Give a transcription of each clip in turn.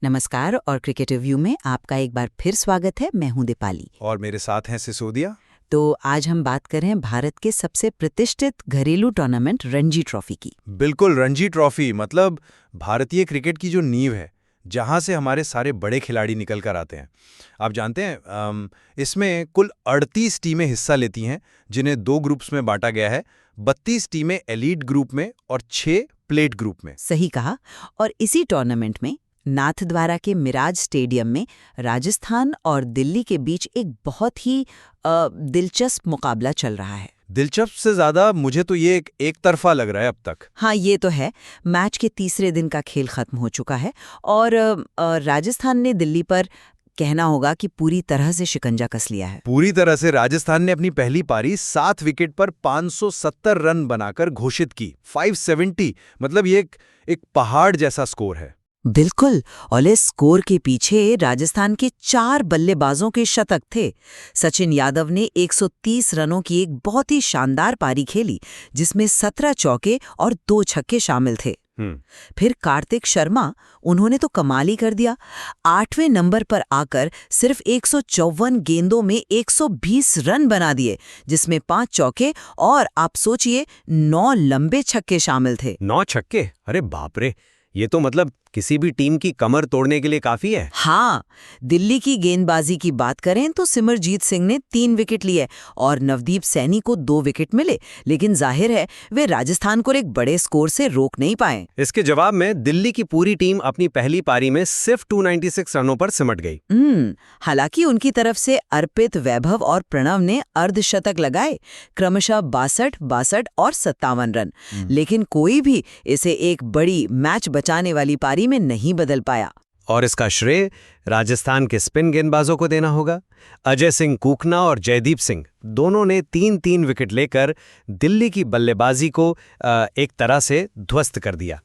नमस्कार और cricket review में आपका एक बार फिर स्वागत है। मैं हूं दीपाली। और मेरे साथ हैं सिसोदिया। तो आज हम बात कर रहे हैं भारत के सबसे प्रतिष्ठित घरेलू टूर्नामेंट रणजी ट्रॉफी की। बिल्कुल, रणजी ट्रॉफी मतलब भारतीय क्रिकेट की जो नींव है, जहां से हमारे सारे बड़े खिलाड़ी निकल कर आते हैं। आप जानते हैं, इसमें कुल 38 टीमें हिस्सा लेती हैं, जिन्हें 2 ग्रुप्स में बांटा गया है। 32 टीमें एलीट ग्रुप में और 6 प्लेट ग्रुप में। सही कहा। और इसी टूर्नामेंट में नाथद्वारा के मिराज स्टेडियम में राजस्थान और दिल्ली के बीच एक बहुत ही दिलचस्प मुकाबला चल रहा है। दिलचस्प से ज्यादा मुझे तो ये एक तरफा लग रहा है अब तक। हाँ, ये तो है। मैच के तीसरे दिन का खेल खत्म हो चुका है और राजस्थान ने दिल्ली पर कहना होगा कि पूरी तरह से शिकंजा कस लिया है। पूरी तरह से राजस्थान ने अपनी पहली पारी 7 विकेट पर 570 रन बनाकर घोषित की। 570 मतलब ये एक पहाड़ जैसा स्कोर है। बिल्कुल। और इस स्कोर के पीछे राजस्थान के 4 बल्लेबाजों के शतक थे। सचिन यादव ने 130 रनों की एक बहुत ही शानदार पारी खेली, जिसमें 17 चौके और 2 छक्के शामिल थे। फिर कार्तिक शर्मा, उन्होंने तो कमाल ही कर दिया। 8वें नंबर पर आकर सिर्फ 154 गेंदों में 120 रन बना दिए, जिसमें 5 चौके और आप सोचिए 9 लंबे छक्के शामिल थे। 9 छक्के? अरे बाप रे! ये तो मतलब किसी भी टीम की कमर तोड़ने के लिए काफी है। हाँ, दिल्ली की गेंदबाजी की बात करें तो सिमरजीत सिंह ने 3 विकेट लिए और नवदीप सैनी को 2 विकेट मिले, लेकिन जाहिर है वे राजस्थान को एक बड़े स्कोर से रोक नहीं पाए। इसके जवाब में दिल्ली की पूरी टीम अपनी पहली पारी में सिर्फ 296 रनों पर सिमट गई। हालांकि उनकी तरफ से अर्पित, वैभव और प्रणव ने अर्धशतक लगाए, क्रमशः 62, 62 और 57 रन। लेकिन कोई भी इसे एक बड़ी मैच बचाने वाली पारी में नहीं बदल पाया। और इसका श्रेय राजस्थान के स्पिन गेंदबाजों को देना होगा। अजय सिंह कूकना और जयदीप सिंह दोनों ने 3-3 विकेट लेकर दिल्ली की बल्लेबाजी को एक तरह से ध्वस्त कर दिया।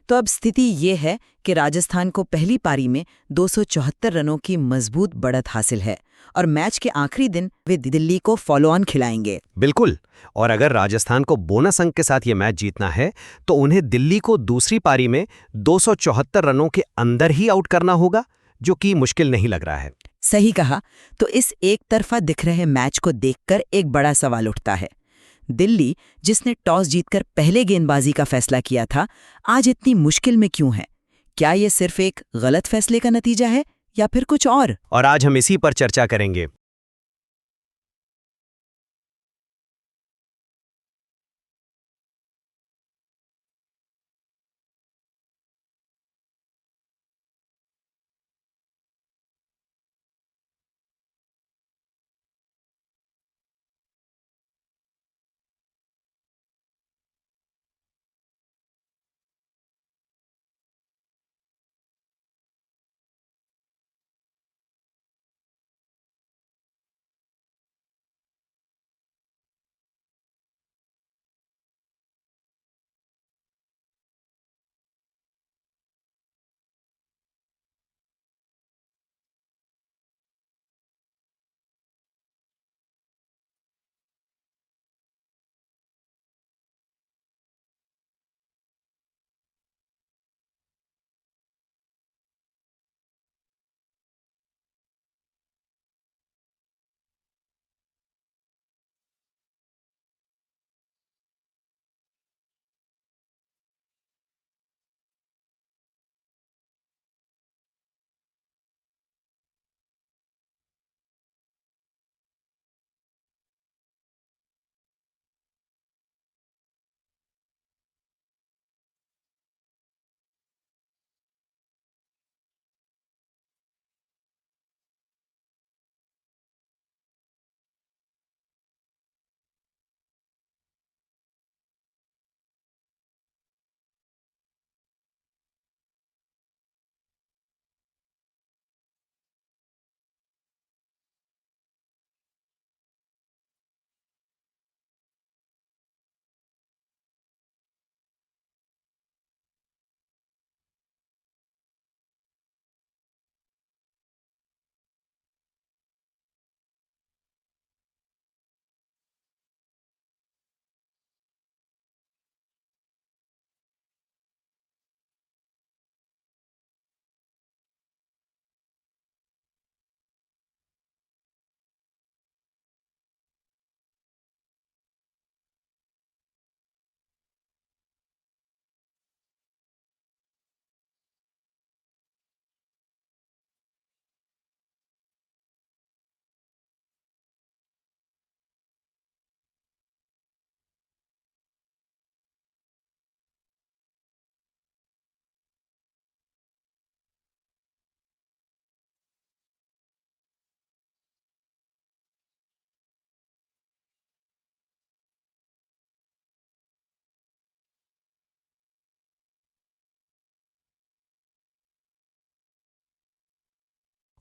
तो अब स्थिति ये है कि राजस्थान को पहली पारी में 274 रनों की मजबूत बढ़त हासिल है और मैच के आखिरी दिन वे दिल्ली को फॉलो ऑन खिलाएंगे। बिल्कुल। और अगर राजस्थान को बोनस अंक के साथ ये मैच जीतना है तो उन्हें दिल्ली को दूसरी पारी में 274 रनों के अंदर ही आउट करना होगा, जो कि मुश्किल नहीं लग रहा है। सही कहा। तो इस एक तरफा दिख रहे मैच को देखकर एक बड़ा सवाल उठता है। दिल्ली, जिसने टॉस जीतकर पहले गेंदबाजी का फैसला किया था, आज इतनी मुश्किल में क्यों है? क्या ये सिर्फ एक गलत फैसले का नतीजा है या फिर कुछ और आज हम इसी पर चर्चा करेंगे।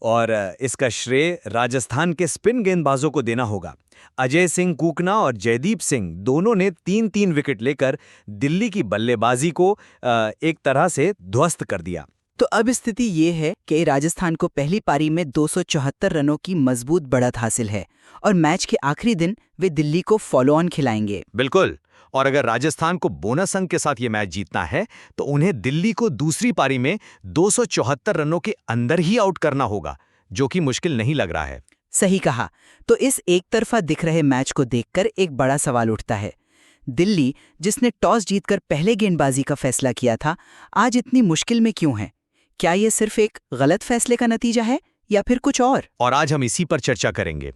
और इसका श्रेय राजस्थान के स्पिन गेंदबाजों को देना होगा। अजय सिंह कूकना और जयदीप सिंह दोनों ने 3-3 विकेट लेकर दिल्ली की बल्लेबाजी को एक तरह से ध्वस्त कर दिया। तो अब स्थिति ये है कि राजस्थान को पहली पारी में 274 रनों की मजबूत बढ़त हासिल है और मैच के आखिरी दिन वे दिल्ली को फॉलो ऑन खिलाएंगे। बिल्कुल। और अगर राजस्थान को बोनस अंक के साथ ये मैच जीतना है तो उन्हें दिल्ली को दूसरी पारी में 274 रनों के अंदर ही आउट करना होगा, जो कि मुश्किल नहीं लग रहा है। सही कहा। तो इस एक तरफा दिख रहे मैच को देखकर एक बड़ा सवाल उठता है। दिल्ली, जिसने टॉस जीतकर पहले गेंदबाजी का फैसला किया था, आज इतनी मुश्किल में क्यों है? क्या ये सिर्फ एक गलत फैसले का नतीजा है या फिर कुछ और आज हम इसी पर चर्चा करेंगे।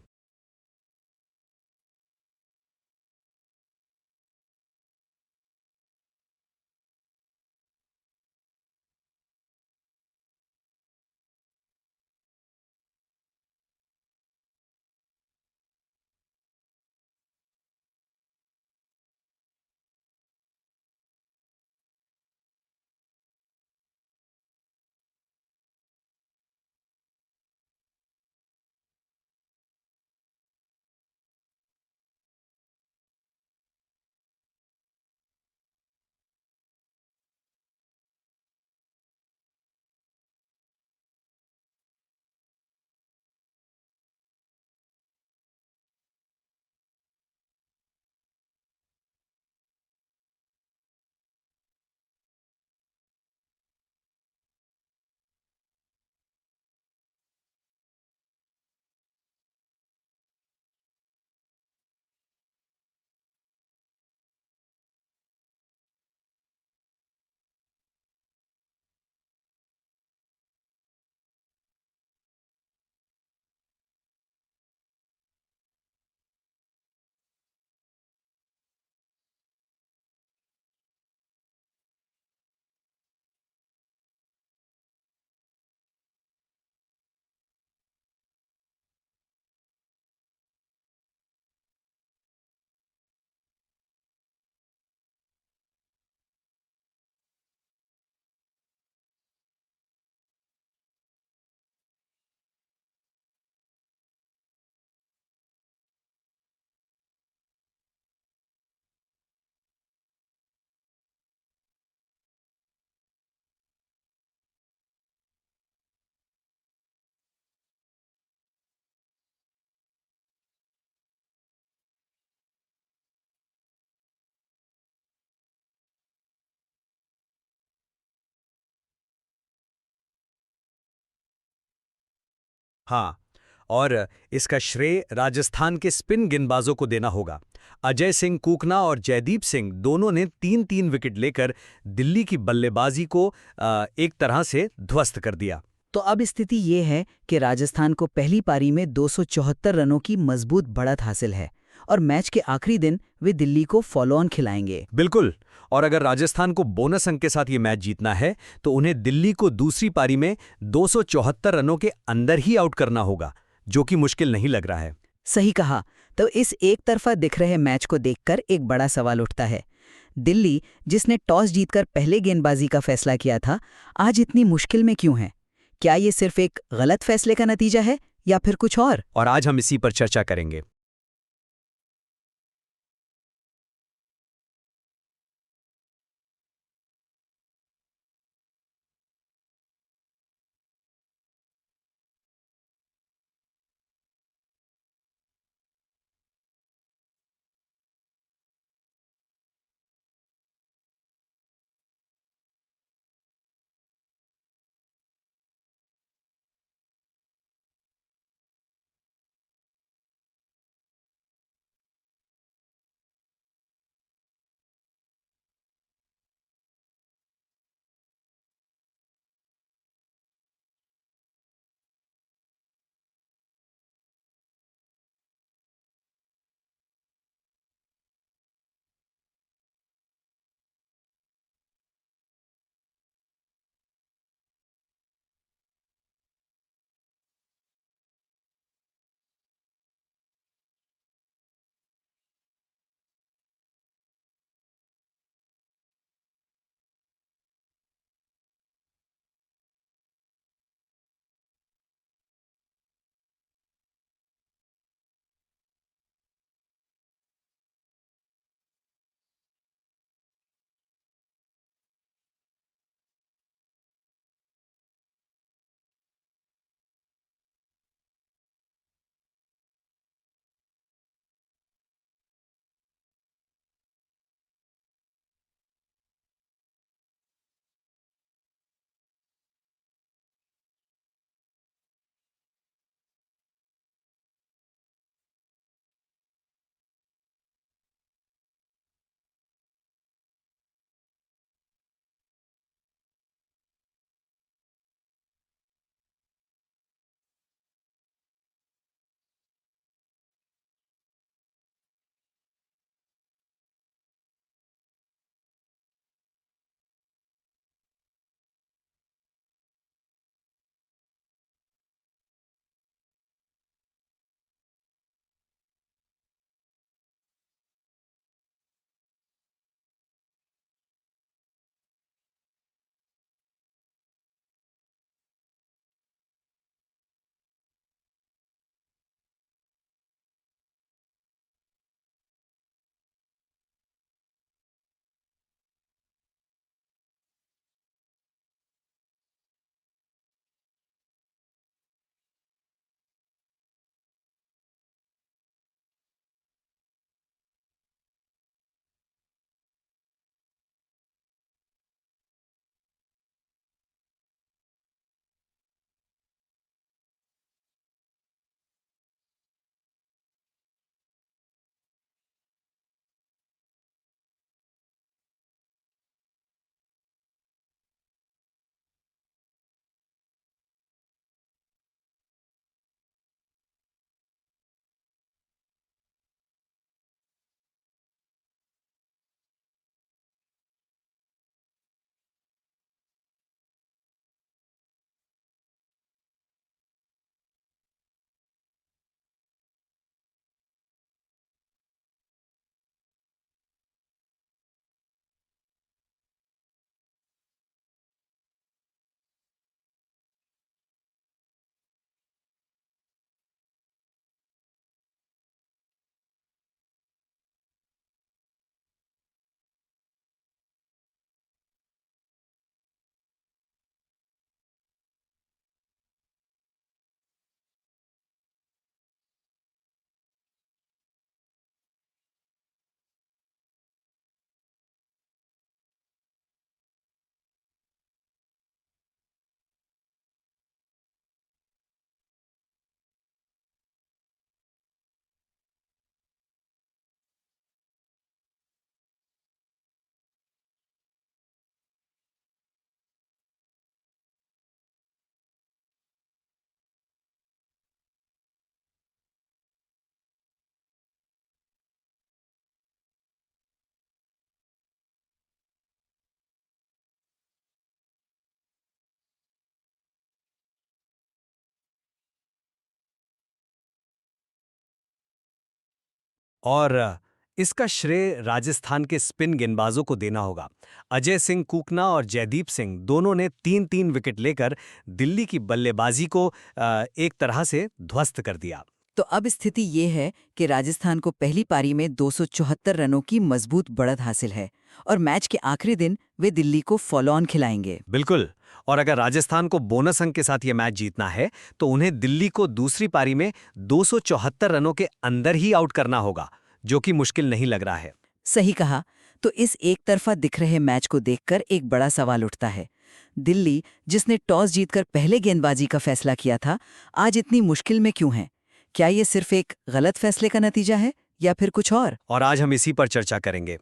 हाँ, और इसका श्रेय राजस्थान के स्पिन गेंदबाजों को देना होगा। अजय सिंह कूकना और जयदीप सिंह दोनों ने 3-3 विकेट लेकर दिल्ली की बल्लेबाजी को एक तरह से ध्वस्त कर दिया। तो अब स्थिति ये है कि राजस्थान को पहली पारी में 274 रनों की मजबूत बढ़त हासिल है और मैच के आखिरी दिन वे दिल्ली को फॉलो ऑन खिलाएंगे। बिल्कुल। और अगर राजस्थान को बोनस अंक के साथ ये मैच जीतना है तो उन्हें दिल्ली को दूसरी पारी में 274 रनों के अंदर ही आउट करना होगा, जो कि मुश्किल नहीं लग रहा है। सही कहा। तो इस एक तरफा दिख रहे मैच को देखकर एक बड़ा सवाल उठता है। दिल्ली, जिसने टॉस जीतकर पहले गेंदबाजी का फैसला किया था, आज इतनी मुश्किल में क्यों है? क्या ये सिर्फ एक गलत फैसले का नतीजा है या फिर कुछ और आज हम इसी पर चर्चा करेंगे। और इसका श्रेय राजस्थान के स्पिन गेंदबाजों को देना होगा। अजय सिंह कूकना और जयदीप सिंह दोनों ने 3-3 विकेट लेकर दिल्ली की बल्लेबाजी को एक तरह से ध्वस्त कर दिया। तो अब स्थिति ये है कि राजस्थान को पहली पारी में 274 रनों की मजबूत बढ़त हासिल है और मैच के आखिरी दिन वे दिल्ली को फॉलो ऑन खिलाएंगे। बिल्कुल। और अगर राजस्थान को बोनस अंक के साथ ये मैच जीतना है तो उन्हें दिल्ली को दूसरी पारी में 274 रनों के अंदर ही आउट करना होगा, जो कि मुश्किल नहीं लग रहा है। सही कहा। तो इस एक तरफा दिख रहे मैच को देखकर एक बड़ा सवाल उठता है। दिल्ली, जिसने टॉस जीतकर पहले गेंदबाजी का फैसला किया था, आज इतनी मुश्किल में क्यों है? क्या ये सिर्फ एक गलत फैसले का नतीजा है या फिर कुछ और? और आज हम इसी पर चर्चा करेंगे।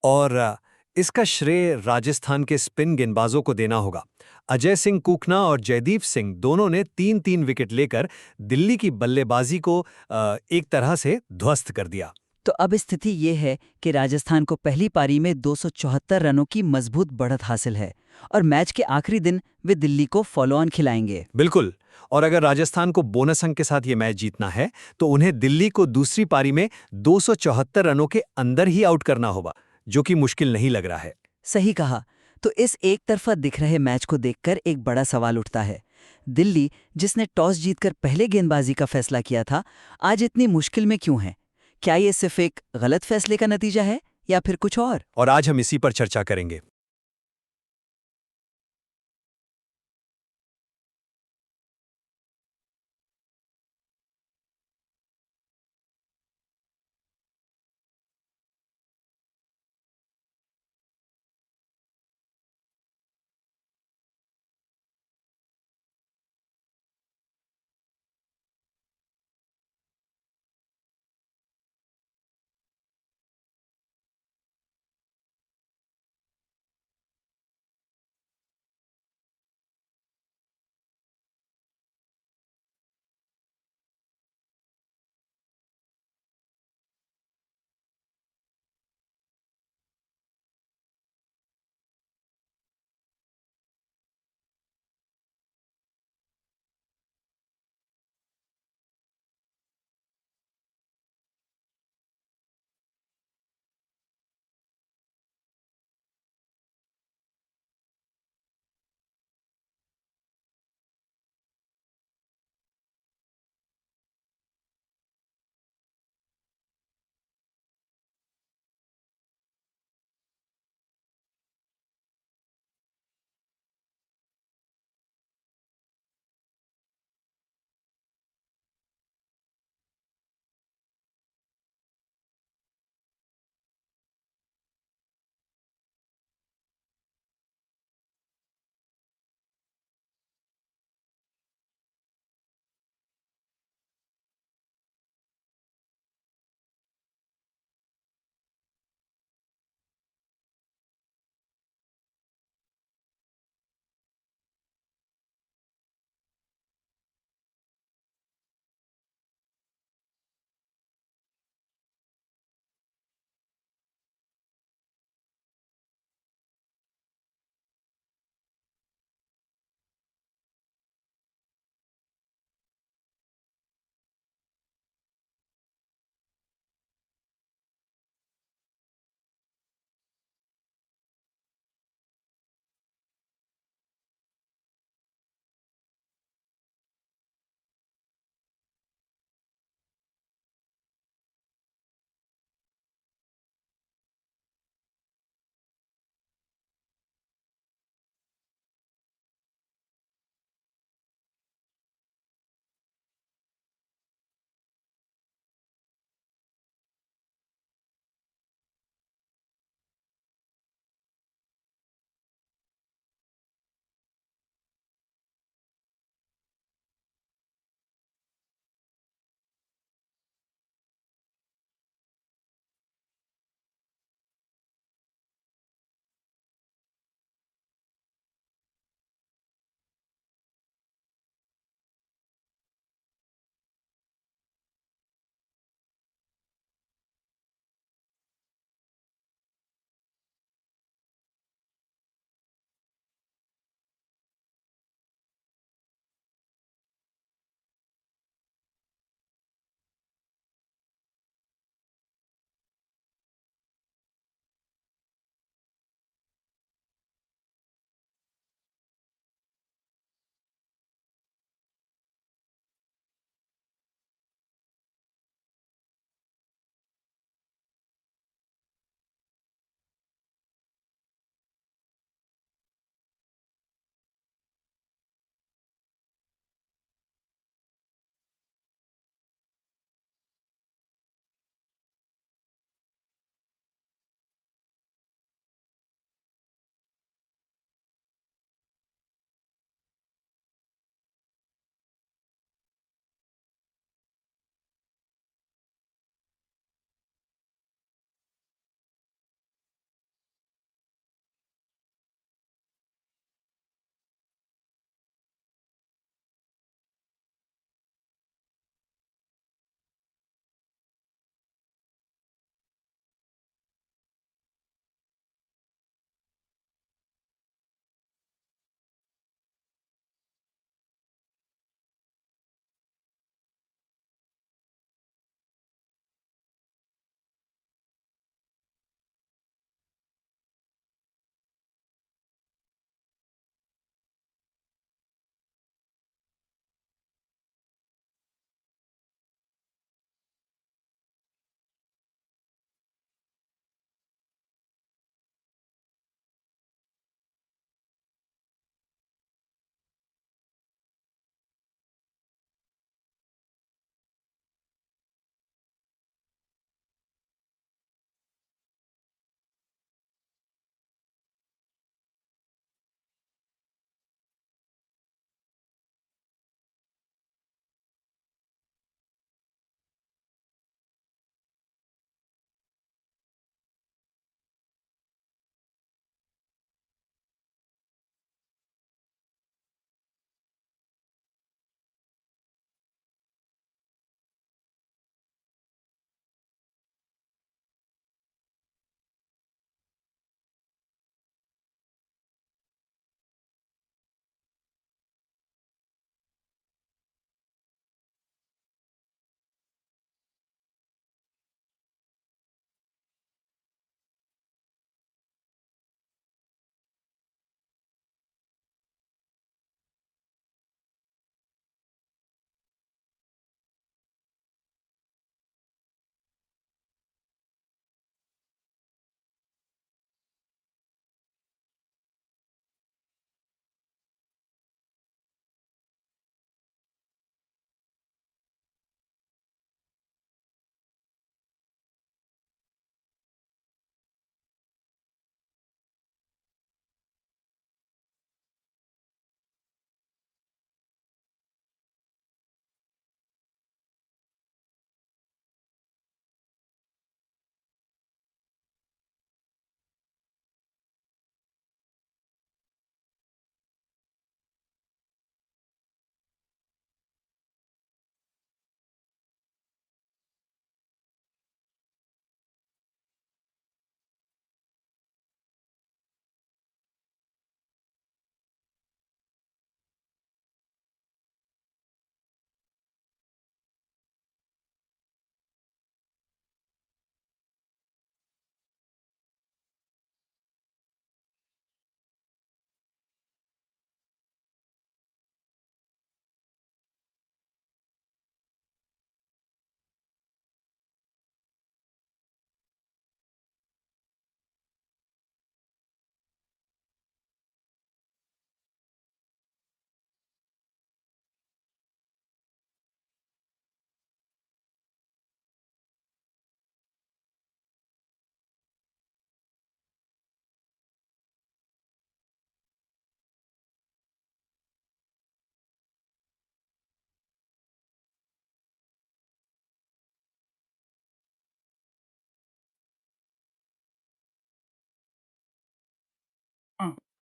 और इसका श्रेय राजस्थान के स्पिन गेंदबाजों को देना होगा। अजय सिंह कूकना और जयदीप सिंह दोनों ने 3-3 विकेट लेकर दिल्ली की बल्लेबाजी को एक तरह से ध्वस्त कर दिया। तो अब स्थिति ये है कि राजस्थान को पहली पारी में 274 रनों की मजबूत बढ़त हासिल है और मैच के आखिरी दिन वे दिल्ली को फॉलो ऑन खिलाएंगे। बिल्कुल। और अगर राजस्थान को बोनस अंक के साथ ये मैच जीतना है तो उन्हें दिल्ली को दूसरी पारी में 274 रनों के अंदर ही आउट करना होगा, जो कि मुश्किल नहीं लग रहा है। सही कहा। तो इस एक तरफा दिख रहे मैच को देखकर एक बड़ा सवाल उठता है। दिल्ली, जिसने टॉस जीतकर पहले गेंदबाजी का फैसला किया था, आज इतनी मुश्किल में क्यों है? क्या ये सिर्फ एक गलत फैसले का नतीजा है या फिर कुछ और आज हम इसी पर चर्चा करेंगे।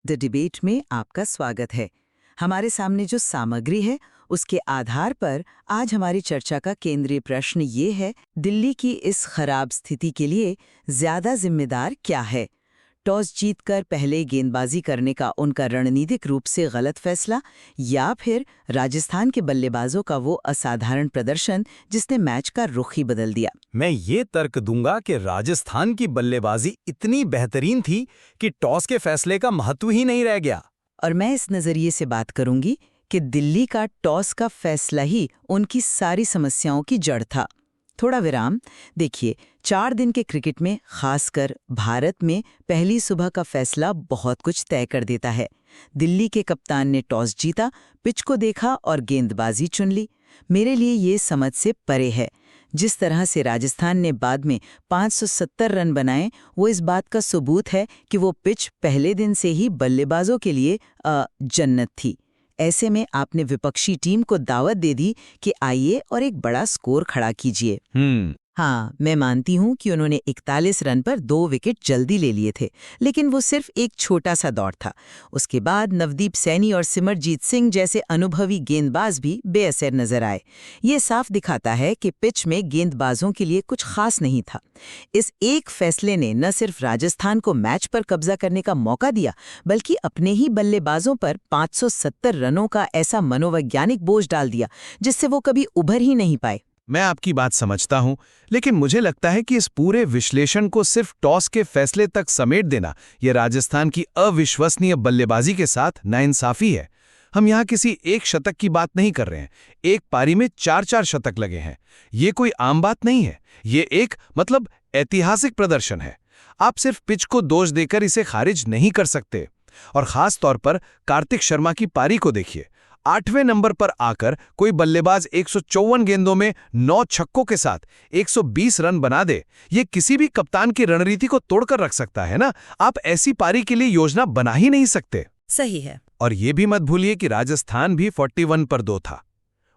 द डिबेट में आपका स्वागत है। हमारे सामने जो सामग्री है उसके आधार पर आज हमारी चर्चा का केंद्रीय प्रश्न ये है, दिल्ली की इस खराब स्थिति के लिए ज्यादा जिम्मेदार क्या है? टॉस जीतकर पहले गेंदबाजी करने का उनका रणनीतिक रूप से गलत फैसला, या फिर राजस्थान के बल्लेबाजों का वो असाधारण प्रदर्शन जिसने मैच का रुख ही बदल दिया? मैं ये तर्क दूंगा कि राजस्थान की बल्लेबाजी इतनी बेहतरीन थी कि टॉस के फैसले का महत्व ही नहीं रह गया। और मैं इस नज़रिए से बात करूंगी कि दिल्ली का टॉस का फैसला ही उनकी सारी समस्याओं की जड़ था। थोड़ा विराम। देखिए, 4 दिन के क्रिकेट में, खासकर भारत में, पहली सुबह का फैसला बहुत कुछ तय कर देता है। दिल्ली के कप्तान ने टॉस जीता, पिच को देखा और गेंदबाजी चुन ली। मेरे लिए ये समझ से परे है। जिस तरह से राजस्थान ने बाद में 570 रन बनाए, वो इस बात का सबूत है कि वो पिच पहले दिन से ही बल्लेबाजों के लिए जन्नत थी। ऐसे में आपने विपक्षी टीम को दावत दे दी कि आइए और एक बड़ा स्कोर खड़ा कीजिए। हाँ, मैं मानती हूँ कि उन्होंने 41 रन पर 2 विकेट जल्दी ले लिए थे, लेकिन वो सिर्फ एक छोटा सा दौर था। उसके बाद नवदीप सैनी और सिमरजीत सिंह जैसे अनुभवी गेंदबाज भी बेअसर नजर आए। ये साफ दिखाता है कि पिच में गेंदबाजों के लिए कुछ खास नहीं था। इस एक फैसले ने न सिर्फ राजस्थान को मैच पर कब्जा करने का मौका दिया, बल्कि अपने ही बल्लेबाजों पर 570 रनों का ऐसा मनोवैज्ञानिक बोझ डाल दिया जिससे वो कभी उभर ही नहीं पाए। मैं आपकी बात समझता हूं, लेकिन मुझे लगता है कि इस पूरे विश्लेषण को सिर्फ टॉस के फैसले तक समेट देना यह राजस्थान की अविश्वसनीय बल्लेबाजी के साथ नाइंसाफी है। हम यहाँ किसी एक शतक की बात नहीं कर रहे हैं। एक पारी में 4-4 शतक लगे हैं। ये कोई आम बात नहीं है। ये एक ऐतिहासिक प्रदर्शन है। आप सिर्फ पिच को दोष देकर इसे खारिज नहीं कर सकते। और खास तौर पर कार्तिक शर्मा की पारी को देखिए। 8वें नंबर पर आकर कोई बल्लेबाज 154 गेंदों में 9 छक्कों के साथ 120 रन बना दे, ये किसी भी कप्तान की रणनीति को तोड़कर रख सकता है ना। आप ऐसी पारी के लिए योजना बना ही नहीं सकते। सही है। और ये भी मत भूलिए कि राजस्थान भी 41 पर 2 था।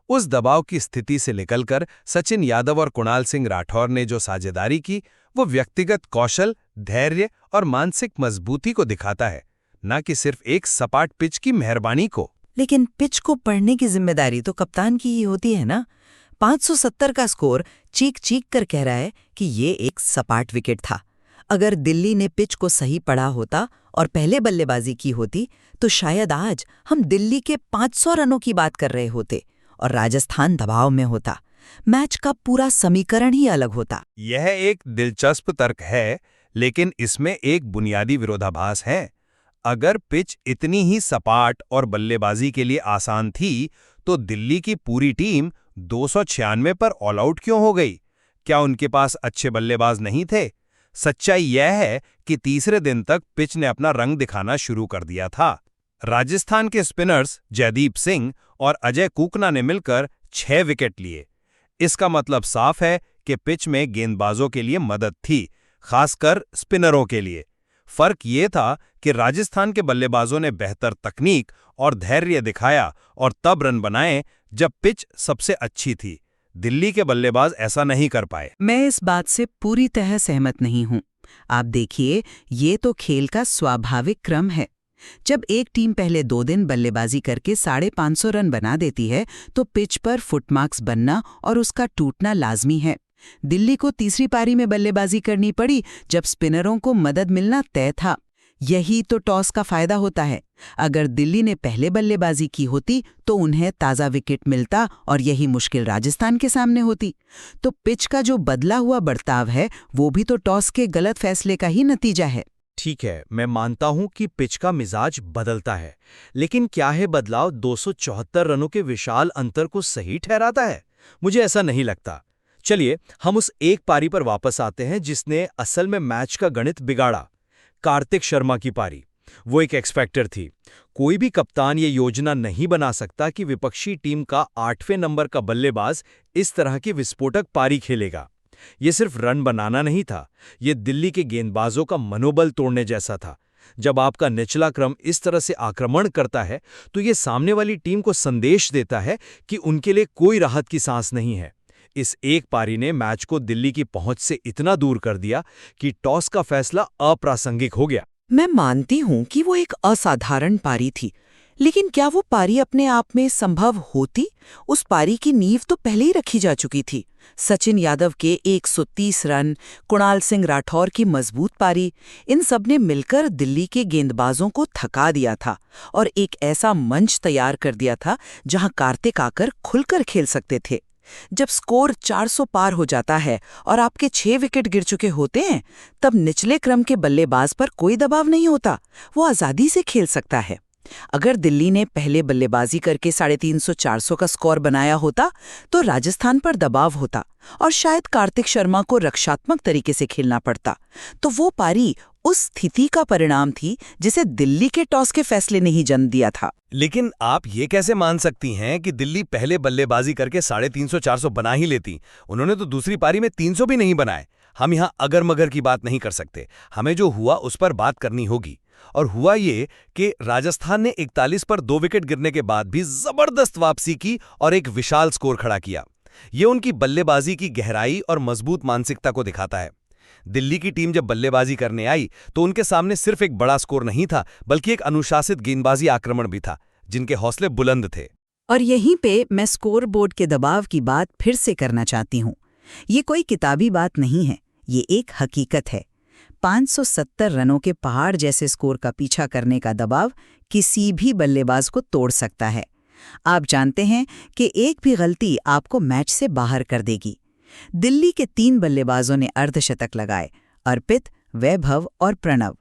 उस दबाव की स्थिति से निकलकर सचिन यादव और कुणाल सिंह राठौर ने जो साझेदारी की, वो व्यक्तिगत कौशल, धैर्य और मानसिक मजबूती को दिखाता है, न कि सिर्फ एक सपाट पिच की मेहरबानी को। लेकिन पिच को पढ़ने की जिम्मेदारी तो कप्तान की ही होती है ना। 570 का स्कोर चीख चीख कर कह रहा है कि ये एक सपाट विकेट था। अगर दिल्ली ने पिच को सही पढ़ा होता और पहले बल्लेबाजी की होती, तो शायद आज हम दिल्ली के 500 रनों की बात कर रहे होते और राजस्थान दबाव में होता। मैच का पूरा समीकरण ही अलग होता। यह एक दिलचस्प तर्क है, लेकिन इसमें एक बुनियादी विरोधाभास है। अगर पिच इतनी ही सपाट और बल्लेबाजी के लिए आसान थी, तो दिल्ली की पूरी टीम 296 पर ऑल आउट क्यों हो गई? क्या उनके पास अच्छे बल्लेबाज नहीं थे? सच्चाई यह है कि तीसरे दिन तक पिच ने अपना रंग दिखाना शुरू कर दिया था। राजस्थान के स्पिनर्स जयदीप सिंह और अजय कूकना ने मिलकर 6 विकेट लिए। इसका मतलब साफ है कि पिच में गेंदबाजों के लिए मदद थी, खासकर स्पिनरों के लिए। फर्क ये था कि राजस्थान के बल्लेबाजों ने बेहतर तकनीक और धैर्य दिखाया और तब रन बनाए जब पिच सबसे अच्छी थी। दिल्ली के बल्लेबाज ऐसा नहीं कर पाए। मैं इस बात से पूरी तरह सहमत नहीं हूं। आप देखिए, ये तो खेल का स्वाभाविक क्रम है। जब एक टीम पहले 2 दिन बल्लेबाजी करके 550 रन बना देती है, तो पिच पर फुटमार्क्स बनना और उसका टूटना लाजमी है। दिल्ली को तीसरी पारी में बल्लेबाजी करनी पड़ी जब स्पिनरों को मदद मिलना तय था। यही तो टॉस का फायदा होता है। अगर दिल्ली ने पहले बल्लेबाजी की होती तो उन्हें ताज़ा विकेट मिलता और यही मुश्किल राजस्थान के सामने होती। तो पिच का जो बदला हुआ बर्ताव है, वो भी तो टॉस के गलत फैसले का ही नतीजा है। ठीक है, मैं मानता हूं कि पिच का मिजाज बदलता है, लेकिन क्या है बदलाव 274 रनों के विशाल अंतर को सही ठहराता है? मुझे ऐसा नहीं लगता। चलिए हम उस एक पारी पर वापस आते हैं जिसने असल में मैच का गणित बिगाड़ा। कार्तिक शर्मा की पारी, वो एक एक्स फैक्टर थी। कोई भी कप्तान ये योजना नहीं बना सकता कि विपक्षी टीम का 8वें नंबर का बल्लेबाज इस तरह की विस्फोटक पारी खेलेगा। ये सिर्फ रन बनाना नहीं था, ये दिल्ली के गेंदबाजों का मनोबल तोड़ने जैसा था। जब आपका निचला क्रम इस तरह से आक्रमण करता है, तो ये सामने वाली टीम को संदेश देता है कि उनके लिए कोई राहत की सांस नहीं है। इस एक पारी ने मैच को दिल्ली की पहुंच से इतना दूर कर दिया कि टॉस का फैसला अप्रासंगिक हो गया। मैं मानती हूं कि वो एक असाधारण पारी थी, लेकिन क्या वो पारी अपने आप में संभव होती? उस पारी की नींव तो पहले ही रखी जा चुकी थी। सचिन यादव के 130 रन, कुणाल सिंह राठौर की मजबूत पारी, इन सब ने मिलकर दिल्ली के गेंदबाजों को थका दिया था और एक ऐसा मंच तैयार कर दिया था जहां कार्तिक आकर खुलकर खेल सकते थे। जब स्कोर 400 पार हो जाता है और आपके 6 विकेट गिर चुके होते हैं, तब निचले क्रम के बल्लेबाज पर कोई दबाव नहीं होता, वो आज़ादी से खेल सकता है। अगर दिल्ली ने पहले बल्लेबाजी करके 350-400 का स्कोर बनाया होता तो राजस्थान पर दबाव होता और शायद कार्तिक शर्मा को रक्षात्मक तरीके से खेलना पड़ता। तो वो पारी उस स्थिति का परिणाम थी जिसे दिल्ली के टॉस के फैसले ने ही जन्म दिया था। लेकिन आप ये कैसे मान सकती हैं कि दिल्ली पहले बल्लेबाजी करके 350-400 बना ही लेती? उन्होंने तो दूसरी पारी में 300 भी नहीं बनाए। हम यहाँ अगर मगर की बात नहीं कर सकते, हमें जो हुआ उस पर बात करनी होगी। और हुआ ये कि राजस्थान ने 41 पर 2 विकेट गिरने के बाद भी जबरदस्त वापसी की और एक विशाल स्कोर खड़ा किया। ये उनकी बल्लेबाजी की गहराई और मजबूत मानसिकता को दिखाता है। दिल्ली की टीम जब बल्लेबाजी करने आई तो उनके सामने सिर्फ एक बड़ा स्कोर नहीं था, बल्कि एक अनुशासित गेंदबाजी आक्रमण भी था, जिनके हौसले बुलंद थे। और यहीं पे मैं स्कोर बोर्ड के दबाव की बात फिर से करना चाहती हूँ। ये कोई किताबी बात नहीं है, ये एक हकीकत है। 570 रनों के पहाड़ जैसे स्कोर का पीछा करने का दबाव किसी भी बल्लेबाज को तोड़ सकता है। आप जानते हैं कि एक भी गलती आपको मैच से बाहर कर देगी। दिल्ली के 3 बल्लेबाजों ने अर्धशतक लगाए, अर्पित, वैभव और प्रणव।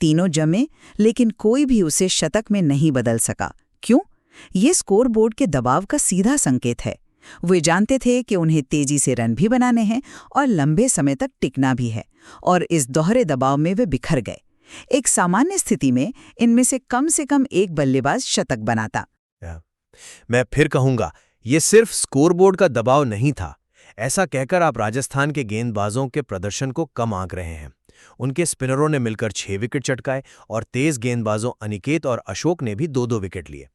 तीनों जमे, लेकिन कोई भी उसे शतक में नहीं बदल सका। क्यों? ये स्कोर बोर्ड के दबाव का सीधा संकेत है। वे जानते थे कि उन्हें तेजी से रन भी बनाने हैं और लंबे समय तक टिकना भी है, और इस दोहरे दबाव में वे बिखर गए। एक सामान्य स्थिति में इनमें से कम एक बल्लेबाज शतक बनाता। मैं फिर कहूंगा, ये सिर्फ स्कोरबोर्ड का दबाव नहीं था। ऐसा कहकर आप राजस्थान के गेंदबाजों के प्रदर्शन को कम आंक रहे हैं। उनके स्पिनरों ने मिलकर 6 विकेट चटकाए और तेज गेंदबाजों अनिकेत और अशोक ने भी 2-2 विकेट लिए।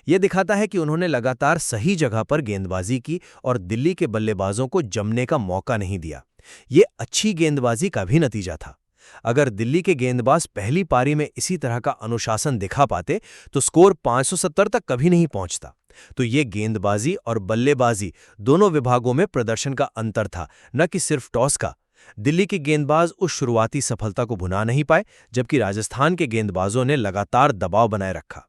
यह दिखाता है कि उन्होंने लगातार सही जगह पर गेंदबाजी की और दिल्ली के बल्लेबाजों को जमने का मौका नहीं दिया। ये अच्छी गेंदबाजी का भी नतीजा था। अगर दिल्ली के गेंदबाज पहली पारी में इसी तरह का अनुशासन दिखा पाते तो स्कोर 570 तक कभी नहीं पहुंचता। तो ये गेंदबाजी और बल्लेबाजी दोनों विभागों में प्रदर्शन का अंतर था, न कि सिर्फ टॉस का। दिल्ली के गेंदबाज उस शुरुआती सफलता को भुना नहीं पाए, जबकि राजस्थान के गेंदबाजों ने लगातार दबाव बनाए रखा।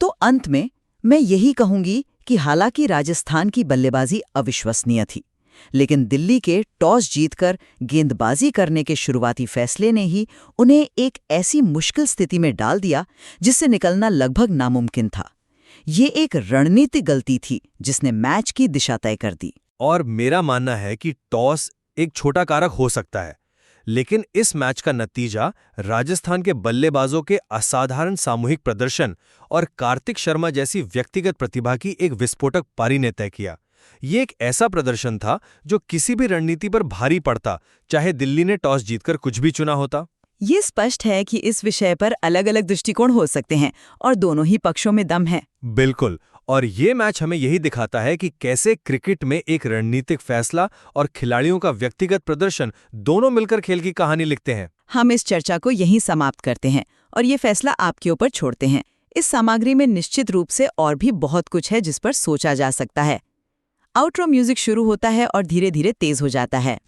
तो अंत में मैं यही कहूंगी कि हालांकि राजस्थान की बल्लेबाजी अविश्वसनीय थी, लेकिन दिल्ली के टॉस जीतकर गेंदबाजी करने के शुरुआती फैसले ने ही उन्हें एक ऐसी मुश्किल स्थिति में डाल दिया जिससे निकलना लगभग नामुमकिन था। ये एक रणनीतिक गलती थी जिसने मैच की दिशा तय कर दी। और मेरा मानना है कि टॉस एक छोटा कारक हो सकता है, लेकिन इस मैच का नतीजा राजस्थान के बल्लेबाजों के असाधारण सामूहिक प्रदर्शन और कार्तिक शर्मा जैसी व्यक्तिगत प्रतिभा की एक विस्फोटक पारी ने तय किया। ये एक ऐसा प्रदर्शन था जो किसी भी रणनीति पर भारी पड़ता, चाहे दिल्ली ने टॉस जीतकर कुछ भी चुना होता। ये स्पष्ट है कि इस विषय पर अलग-अलग दृष्टिकोण हो सकते हैं और दोनों ही पक्षों में दम है। बिल्कुल, और ये मैच हमें यही दिखाता है कि कैसे क्रिकेट में एक रणनीतिक फैसला और खिलाड़ियों का व्यक्तिगत प्रदर्शन दोनों मिलकर खेल की कहानी लिखते हैं। हम इस चर्चा को यहीं समाप्त करते हैं और ये फैसला आपके ऊपर छोड़ते हैं। इस सामग्री में निश्चित रूप से और भी बहुत कुछ है जिस पर सोचा जा सकता है। आउट्रो म्यूजिक शुरू होता है और धीरे धीरे तेज हो जाता है।